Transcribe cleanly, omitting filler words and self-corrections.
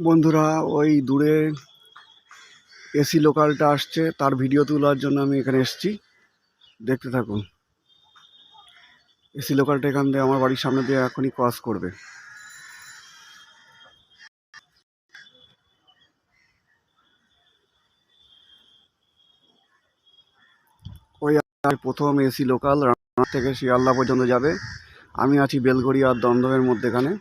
বন্ধুরা, ওই দূরে এসি লোকালটা আসছে, তার ভিডিও তোলার জন্য আমি এখানে এসেছি। দেখতে থাকুন। এসি লোকালটা এখান দিয়ে আমার বাড়ির সামনে দিয়ে এখনই ক্রস করবে। ওই প্রথম এসি লোকাল রানাঘাট থেকে শিয়ালদা পর্যন্ত যাবে। আমি আছি বেলঘড়িয়া আর দমদমের মধ্যেখানে।